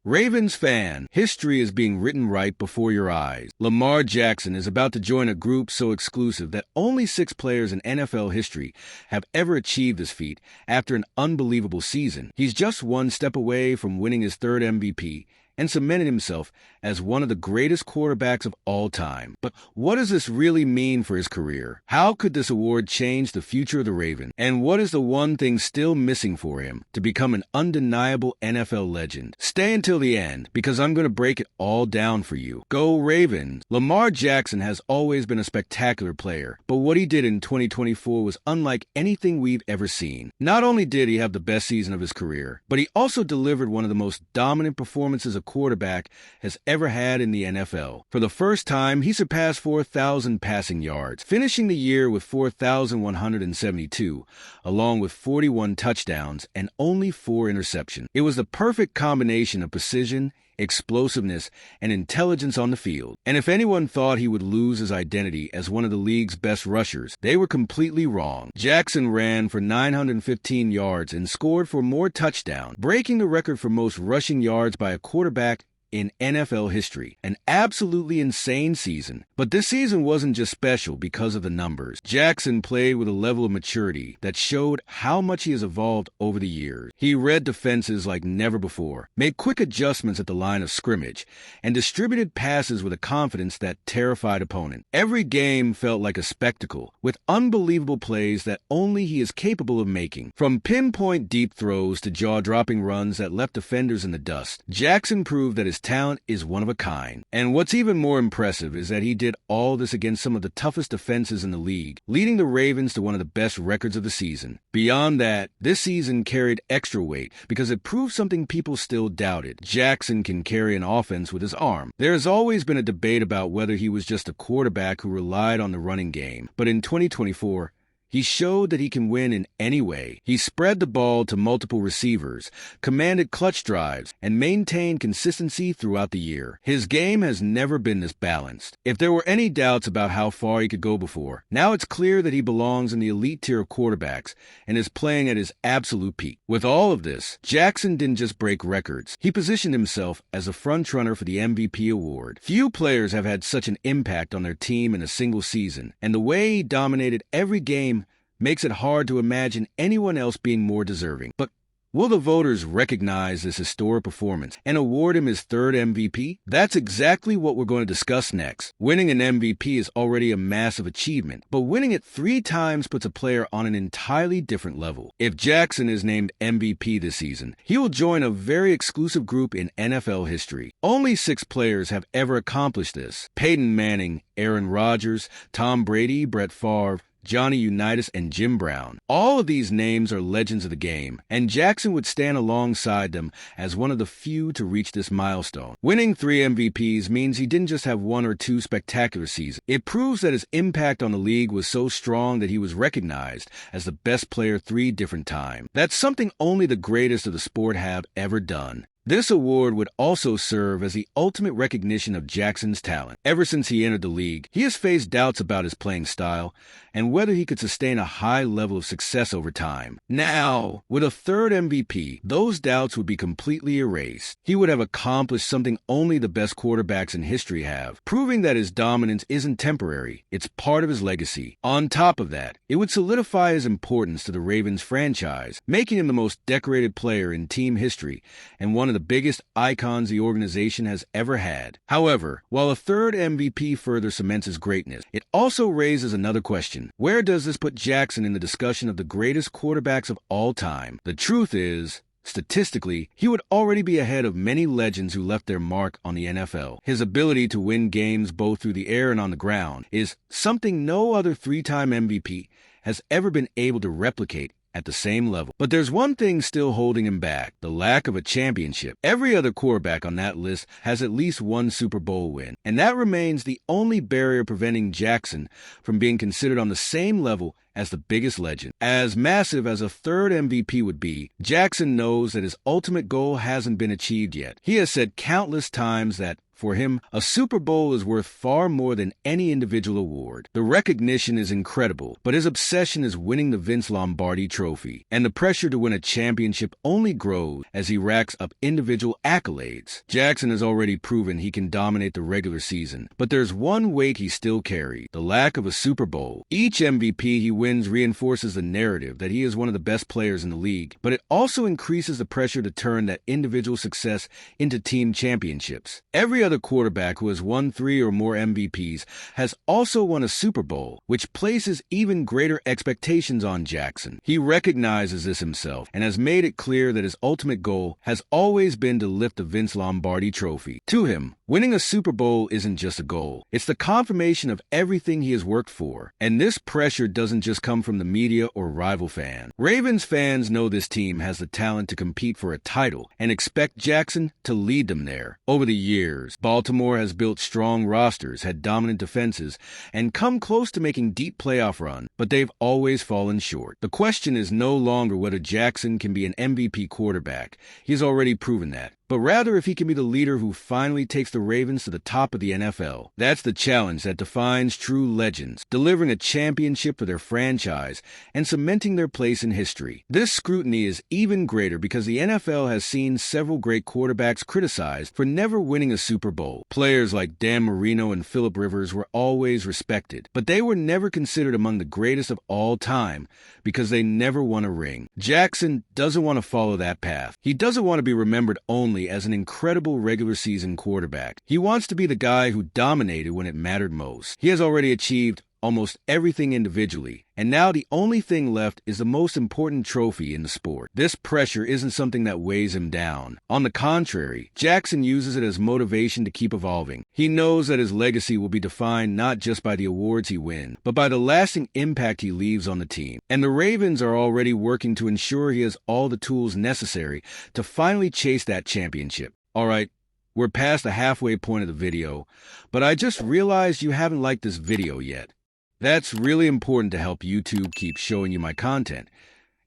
Ravens fan, history is being written right before your eyes. Lamar Jackson is about to join a group so exclusive that only 6 players in NFL history have ever achieved this feat after an unbelievable season. He's just one step away from winning his 3rd MVP and cemented himself as one of the greatest quarterbacks of all time. But what does this really mean for his career? How could this award change the future of the Ravens? And what is the one thing still missing for him to become an undeniable NFL legend? Stay until the end, because I'm going to break it all down for you. Go Ravens! Lamar Jackson has always been a spectacular player, but what he did in 2024 was unlike anything we've ever seen. Not only did he have the best season of his career, but he also delivered one of the most dominant performances a quarterback has ever had in the NFL. For the first time, he surpassed 4,000 passing yards, finishing the year with 4,172, along with 41 touchdowns and only 4 interceptions. It was the perfect combination of precision, explosiveness, and intelligence on the field. And if anyone thought he would lose his identity as one of the league's best rushers, they were completely wrong. Jackson ran for 915 yards and scored for more touchdowns, breaking the record for most rushing yards by a quarterback in NFL history. An absolutely insane season. But this season wasn't just special because of the numbers. Jackson played with a level of maturity that showed how much he has evolved over the years. He read defenses like never before, made quick adjustments at the line of scrimmage, and distributed passes with a confidence that terrified opponents. Every game felt like a spectacle, with unbelievable plays that only he is capable of making. From pinpoint deep throws to jaw-dropping runs that left defenders in the dust, Jackson proved that his talent is one of a kind. And what's even more impressive is that he did all this against some of the toughest defenses in the league, leading the Ravens to one of the best records of the season. Beyond that, this season carried extra weight because it proved something people still doubted. Jackson can carry an offense with his arm. There has always been a debate about whether he was just a quarterback who relied on the running game, but in 2024, he showed that he can win in any way. He spread the ball to multiple receivers, commanded clutch drives, and maintained consistency throughout the year. His game has never been this balanced. If there were any doubts about how far he could go before, now it's clear that he belongs in the elite tier of quarterbacks and is playing at his absolute peak. With all of this, Jackson didn't just break records. He positioned himself as a frontrunner for the MVP award. Few players have had such an impact on their team in a single season, and the way he dominated every game makes it hard to imagine anyone else being more deserving. But will the voters recognize this historic performance and award him his 3rd MVP? That's exactly what we're going to discuss next. Winning an MVP is already a massive achievement, but winning it 3 times puts a player on an entirely different level. If Jackson is named MVP this season, he will join a very exclusive group in NFL history. Only 6 players have ever accomplished this: Peyton Manning, Aaron Rodgers, Tom Brady, Brett Favre, Johnny Unitas, and Jim Brown. All of these names are legends of the game, and Jackson would stand alongside them as one of the few to reach this milestone. Winning 3 MVPs means he didn't just have 1 or 2 spectacular seasons. It proves that his impact on the league was so strong that he was recognized as the best player 3 different times. That's something only the greatest of the sport have ever done. This award would also serve as the ultimate recognition of Jackson's talent. Ever since he entered the league, he has faced doubts about his playing style and whether he could sustain a high level of success over time. Now, with a 3rd MVP, those doubts would be completely erased. He would have accomplished something only the best quarterbacks in history have, proving that his dominance isn't temporary, it's part of his legacy. On top of that, it would solidify his importance to the Ravens franchise, making him the most decorated player in team history and one of the biggest icons the organization has ever had. However, while a 3rd MVP further cements his greatness, it also raises another question. Where does this put Jackson in the discussion of the greatest quarterbacks of all time? The truth is, statistically, he would already be ahead of many legends who left their mark on the NFL. His ability to win games both through the air and on the ground is something no other 3-time MVP has ever been able to replicate at the same level. But there's one thing still holding him back: the lack of a championship. Every other quarterback on that list has at least 1 Super Bowl win, and that remains the only barrier preventing Jackson from being considered on the same level as the biggest legend. As massive as a 3rd MVP would be, Jackson knows that his ultimate goal hasn't been achieved yet. He has said countless times that For him, a Super Bowl is worth far more than any individual award. The recognition is incredible, but his obsession is winning the Vince Lombardi trophy, and the pressure to win a championship only grows as he racks up individual accolades. Jackson has already proven he can dominate the regular season, but there's one weight he still carries: the lack of a Super Bowl. Each MVP he wins reinforces the narrative that he is one of the best players in the league, but it also increases the pressure to turn that individual success into team championships. Every other quarterback who has won 3 or more MVPs has also won a Super Bowl, which places even greater expectations on Jackson. He recognizes this himself and has made it clear that his ultimate goal has always been to lift the Vince Lombardi trophy. To him, winning a Super Bowl isn't just a goal. It's the confirmation of everything he has worked for. And this pressure doesn't just come from the media or rival fans. Ravens fans know this team has the talent to compete for a title and expect Jackson to lead them there. Over the years, Baltimore has built strong rosters, had dominant defenses, and come close to making deep playoff runs, but they've always fallen short. The question is no longer whether Jackson can be an MVP quarterback. He's already proven that, but rather if he can be the leader who finally takes the Ravens to the top of the NFL. That's the challenge that defines true legends, delivering a championship for their franchise and cementing their place in history. This scrutiny is even greater because the NFL has seen several great quarterbacks criticized for never winning a Super Bowl. Players like Dan Marino and Phillip Rivers were always respected, but they were never considered among the greatest of all time because they never won a ring. Jackson doesn't want to follow that path. He doesn't want to be remembered only as an incredible regular season quarterback. He wants to be the guy who dominated when it mattered most. He has already achieved almost everything individually, and now the only thing left is the most important trophy in the sport. This pressure isn't something that weighs him down. On the contrary, Jackson uses it as motivation to keep evolving. He knows that his legacy will be defined not just by the awards he wins, but by the lasting impact he leaves on the team. And the Ravens are already working to ensure he has all the tools necessary to finally chase that championship. All right, we're past the halfway point of the video, but I just realized you haven't liked this video yet. That's really important to help YouTube keep showing you my content,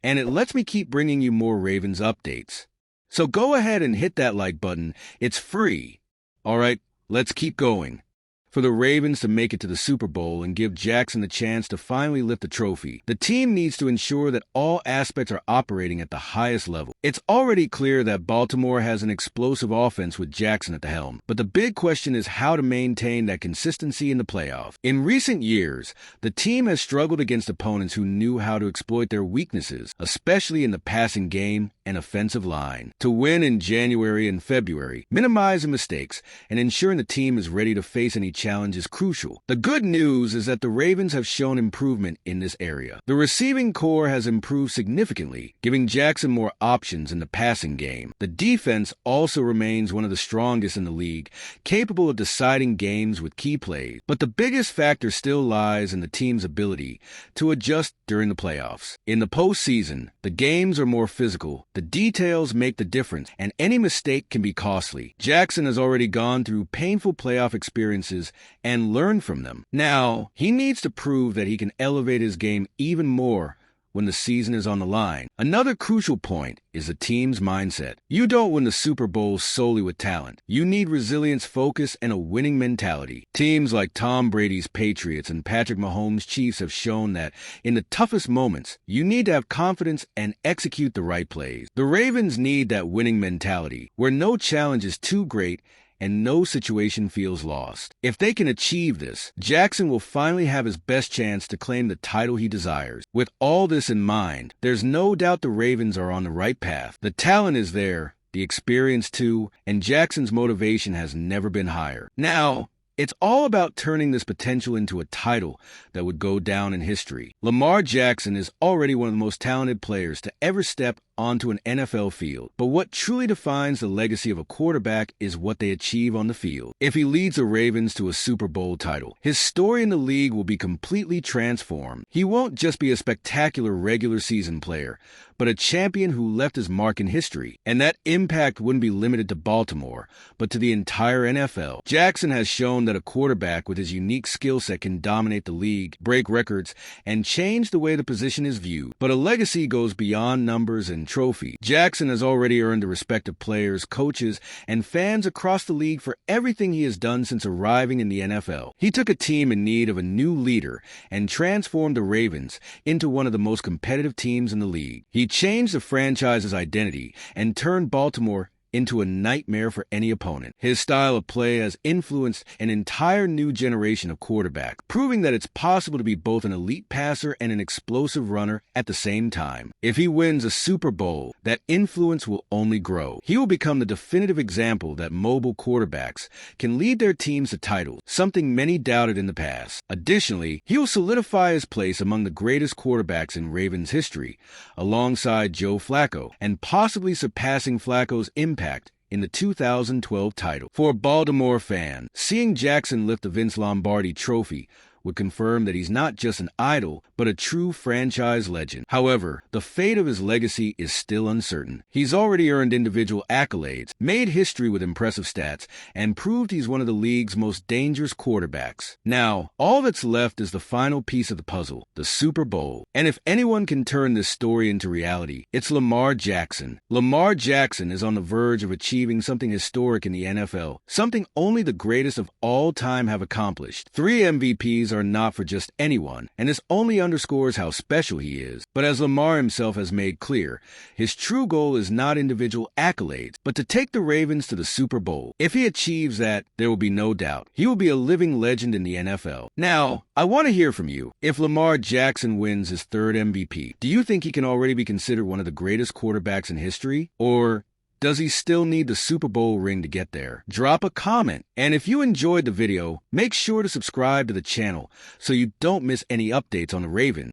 and it lets me keep bringing you more Ravens updates. So go ahead and hit that like button. It's free. All right, let's keep going. For the Ravens to make it to the Super Bowl and give Jackson the chance to finally lift the trophy, the team needs to ensure that all aspects are operating at the highest level. It's already clear that Baltimore has an explosive offense with Jackson at the helm, but the big question is how to maintain that consistency in the playoffs. In recent years, the team has struggled against opponents who knew how to exploit their weaknesses, especially in the passing game and offensive line. To win in January and February, minimizing mistakes, and ensuring the team is ready to face any challenge is crucial. The good news is that the Ravens have shown improvement in this area. The receiving core has improved significantly, giving Jackson more options in the passing game. The defense also remains one of the strongest in the league, capable of deciding games with key plays. But the biggest factor still lies in the team's ability to adjust during the playoffs. In the postseason, the games are more physical, the details make the difference, and any mistake can be costly. Jackson has already gone through painful playoff experiences and learn from them. Now, he needs to prove that he can elevate his game even more when the season is on the line. Another crucial point is the team's mindset. You don't win the Super Bowl solely with talent. You need resilience, focus, and a winning mentality. Teams like Tom Brady's Patriots and Patrick Mahomes' Chiefs have shown that in the toughest moments, you need to have confidence and execute the right plays. The Ravens need that winning mentality, where no challenge is too great and no situation feels lost. If they can achieve this, Jackson will finally have his best chance to claim the title he desires. With all this in mind, there's no doubt the Ravens are on the right path. The talent is there, the experience too, and Jackson's motivation has never been higher. Now, it's all about turning this potential into a title that would go down in history. Lamar Jackson is already one of the most talented players to ever step onto an NFL field. But what truly defines the legacy of a quarterback is what they achieve on the field. If he leads the Ravens to a Super Bowl title, his story in the league will be completely transformed. He won't just be a spectacular regular season player, but a champion who left his mark in history. And that impact wouldn't be limited to Baltimore, but to the entire NFL. Jackson has shown that a quarterback with his unique skill set can dominate the league, break records, and change the way the position is viewed. But a legacy goes beyond numbers and Jackson Trophy. Jackson has already earned the respect of players, coaches, and fans across the league for everything he has done since arriving in the NFL. He took a team in need of a new leader and transformed the Ravens into one of the most competitive teams in the league. He changed the franchise's identity and turned Baltimore into a nightmare for any opponent. His style of play has influenced an entire new generation of quarterbacks, proving that it's possible to be both an elite passer and an explosive runner at the same time. If he wins a Super Bowl, that influence will only grow. He will become the definitive example that mobile quarterbacks can lead their teams to titles, something many doubted in the past. Additionally, he will solidify his place among the greatest quarterbacks in Ravens history, alongside Joe Flacco, and possibly surpassing Flacco's impact in the 2012 title. For a Baltimore fan, seeing Jackson lift the Vince Lombardi trophy would confirm that he's not just an idol, but a true franchise legend. However, the fate of his legacy is still uncertain. He's already earned individual accolades, made history with impressive stats, and proved he's one of the league's most dangerous quarterbacks. Now, all that's left is the final piece of the puzzle, the Super Bowl. And if anyone can turn this story into reality, it's Lamar Jackson. Lamar Jackson is on the verge of achieving something historic in the NFL, something only the greatest of all time have accomplished. 3 MVPs are not for just anyone, and this only underscores how special he is. But as Lamar himself has made clear, his true goal is not individual accolades, but to take the Ravens to the Super Bowl. If he achieves that, there will be no doubt he will be a living legend in the NFL. Now, I want to hear from you. If Lamar Jackson wins his 3rd MVP, do you think he can already be considered one of the greatest quarterbacks in history? Or does he still need the Super Bowl ring to get there? Drop a comment. And if you enjoyed the video, make sure to subscribe to the channel so you don't miss any updates on the Ravens.